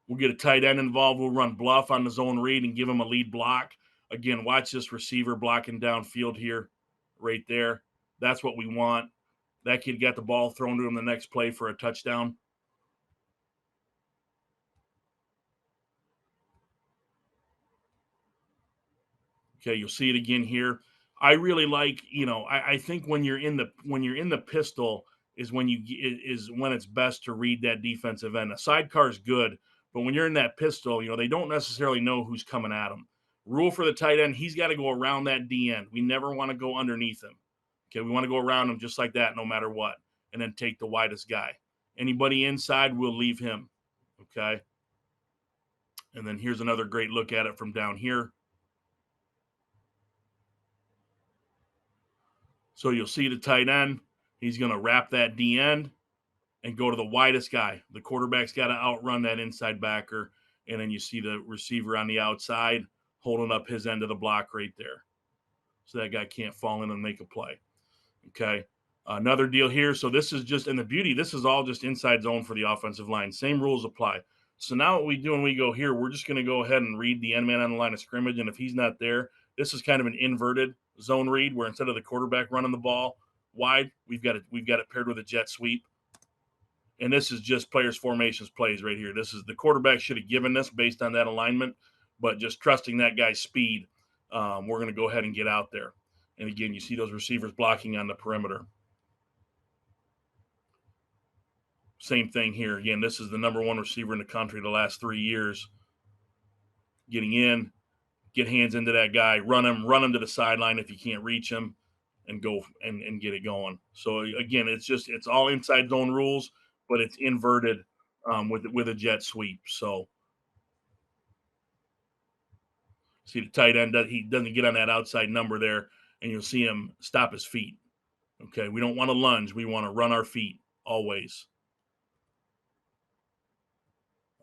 We'll get a tight end involved. We'll run bluff on the zone read and give him a lead block. Again, watch this receiver blocking downfield here, right there. That's what we want. That kid got the ball thrown to him the next play for a touchdown. Okay, you'll see it again here. I really like, I think when you're in the pistol is when it's best to read that defensive end. A sidecar is good, but when you're in that pistol, they don't necessarily know who's coming at them. Rule for the tight end: he's got to go around that D end. We never want to go underneath him. Okay, we want to go around him just like that, no matter what, and then take the widest guy. Anybody inside, we'll leave him. Okay, and then here's another great look at it from down here. So you'll see the tight end. He's going to wrap that D end and go to the widest guy. The quarterback's got to outrun that inside backer. And then you see the receiver on the outside holding up his end of the block right there. So that guy can't fall in and make a play. Okay. Another deal here. So this is just, and the beauty, this is all just inside zone for the offensive line. Same rules apply. So now what we do when we go here, we're just going to go ahead and read the end man on the line of scrimmage. And if he's not there, this is kind of an inverted zone read where instead of the quarterback running the ball wide, we've got it paired with a jet sweep. And this is just players formations plays right here. This is the quarterback should have given this based on that alignment, but just trusting that guy's speed, we're going to go ahead and get out there. And again, you see those receivers blocking on the perimeter. Same thing here. Again, this is the number one receiver in the country the last 3 years. Getting in, get hands into that guy, run him to the sideline if you can't reach him, and go and get it going. So again, it's all inside zone rules, but it's inverted with a jet sweep. So see the tight end, he doesn't get on that outside number there, and you'll see him stop his feet. Okay, we don't want to lunge. We want to run our feet always.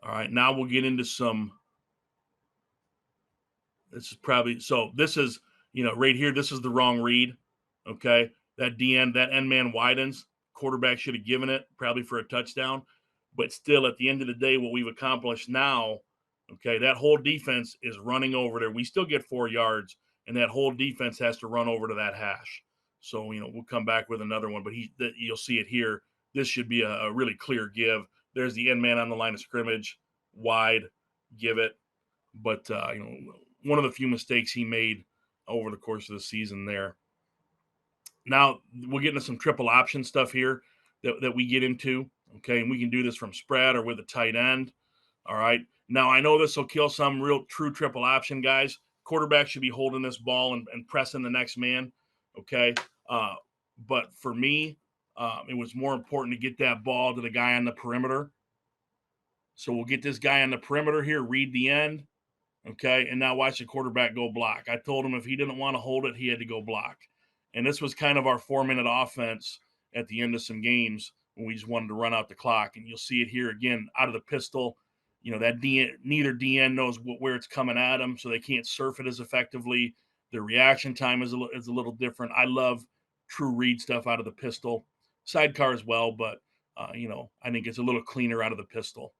All right, now we'll get into some. This is probably so. This is right here. This is the wrong read. Okay, that end man widens. Quarterback should have given it probably for a touchdown, but still at the end of the day, what we've accomplished now. Okay, that whole defense is running over there. We still get 4 yards, and that whole defense has to run over to that hash. So we'll come back with another one, but you'll see it here. This should be a really clear give. There's the end man on the line of scrimmage, wide, give it. But one of the few mistakes he made over the course of the season there. Now we'll get into some triple option stuff here that we get into. Okay, and we can do this from spread or with a tight end. All right. Now I know this will kill some real true triple option guys. Quarterback should be holding this ball and pressing the next man. Okay. But for me, it was more important to get that ball to the guy on the perimeter. So we'll get this guy on the perimeter here, read the end. Okay. And now watch the quarterback go block. I told him if he didn't want to hold it, he had to go block. And this was kind of our 4-minute offense at the end of some games when we just wanted to run out the clock. And you'll see it here again out of the pistol. That neither DN knows where it's coming at them, so they can't surf it as effectively. The reaction time is a little different. I love true read stuff out of the pistol, sidecar as well, but I think it's a little cleaner out of the pistol.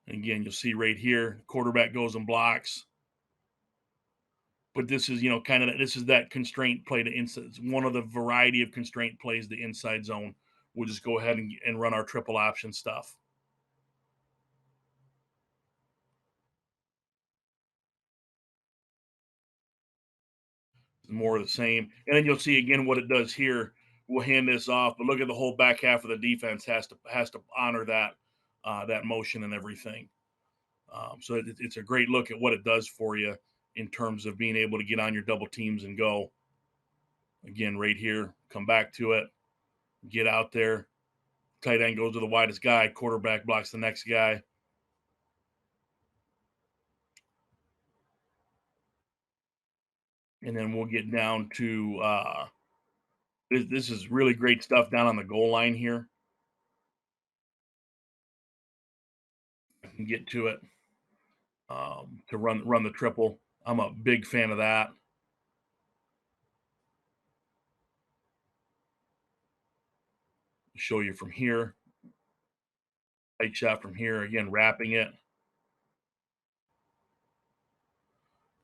And again, you'll see right here, quarterback goes and blocks. But this is, this is that constraint play to inside. It's one of the variety of constraint plays, the inside zone. We'll just go ahead and run our triple option stuff. More of the same. And then you'll see again what it does here. We'll hand this off, but look at the whole back half of the defense has to honor that motion and everything. So it's a great look at what it does for you in terms of being able to get on your double teams and go. Again, right here, come back to it, get out there. Tight end goes to the widest guy. Quarterback blocks the next guy. And then we'll get down to this is really great stuff down on the goal line here. I can get to it to run the triple. I'm a big fan of that. Show you from here. Take shot from here, again, wrapping it.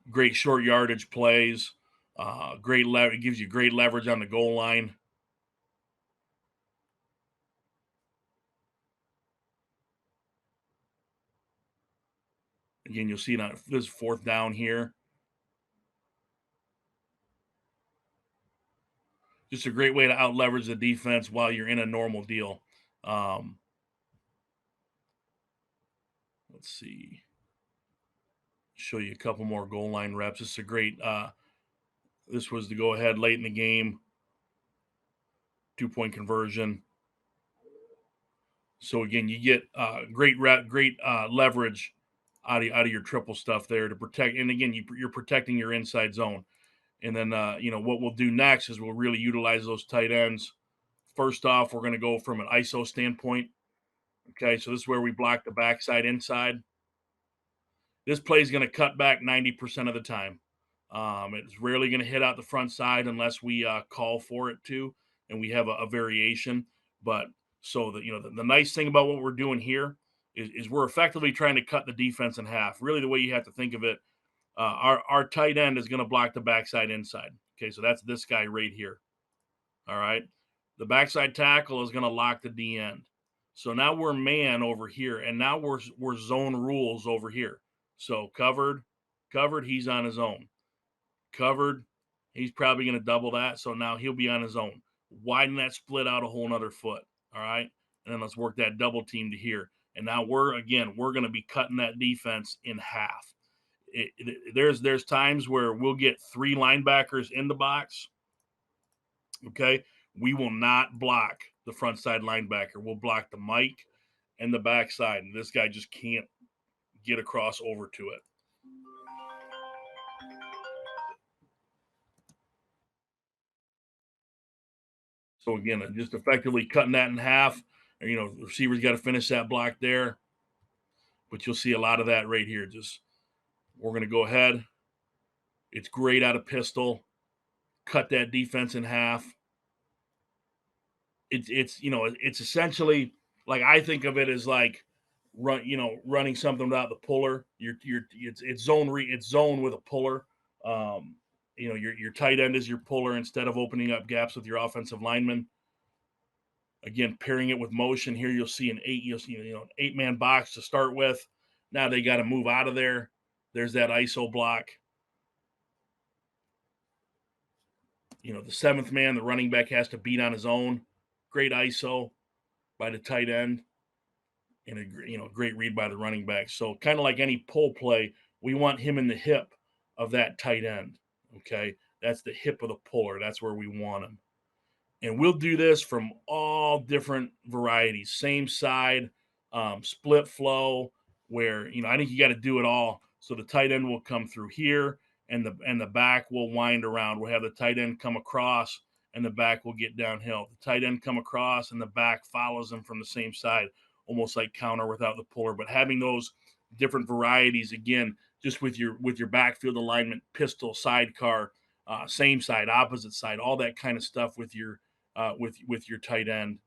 Great short yardage plays. Great leverage. It gives you great leverage on the goal line. Again, you'll see that this fourth down here. Just a great way to out leverage the defense while you're in a normal deal. Let's see. Show you a couple more goal line reps. This is a great. This was the go ahead late in the game. 2-point conversion. So again, you get great leverage out of your triple stuff there to protect. And again, you're protecting your inside zone. And then what we'll do next is we'll really utilize those tight ends. First off, we're going to go from an ISO standpoint. Okay, so this is where we block the backside inside. This play is going to cut back 90% of the time. It's rarely going to hit out the front side unless we call for it to, and we have a variation. But so the nice thing about what we're doing here is we're effectively trying to cut the defense in half. Really, the way you have to think of it, our tight end is going to block the backside inside. Okay, so that's this guy right here. All right, the backside tackle is going to lock the D end. So now we're man over here, and now we're zone rules over here. So covered, he's on his own. Covered, he's probably going to double that. So now he'll be on his own. Widen that split out a whole nother foot. All right. And then let's work that double team to here. And now we're going to be cutting that defense in half. There's times where we'll get 3 linebackers in the box. Okay. We will not block the front side linebacker. We'll block the Mike and the backside. And this guy just can't get across over to it. So again, just effectively cutting that in half. The receiver's got to finish that block there. But you'll see a lot of that right here. Just we're going to go ahead. It's great out of pistol. Cut that defense in half. It's essentially like I think of it as like running something without the puller. It's zone with a puller. Your tight end is your puller instead of opening up gaps with your offensive lineman. Again, pairing it with motion here, you'll see an 8-man box to start with. Now they got to move out of there. There's that ISO block. The 7th man, the running back has to beat on his own. Great ISO by the tight end, and a great read by the running back. So kind of like any pull play, we want him in the hip of that tight end. Okay, that's the hip of the puller. That's where we want him. And we'll do this from all different varieties, same side, split flow, where I think you got to do it all. So the tight end will come through here, and the back will wind around. We'll have the tight end come across, and the back will get downhill. The tight end come across, and the back follows them from the same side, almost like counter without the puller. But having those different varieties again, just with your backfield alignment, pistol, sidecar, same side, opposite side, all that kind of stuff with your tight end.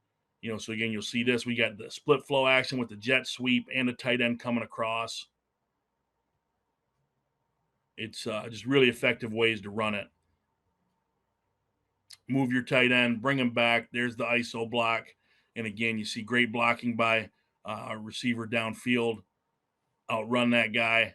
So again, you'll see this. We got the split flow action with the jet sweep and the tight end coming across. It's just really effective ways to run it. Move your tight end, bring him back. There's the ISO block. And again, you see great blocking by a receiver downfield. Outrun that guy.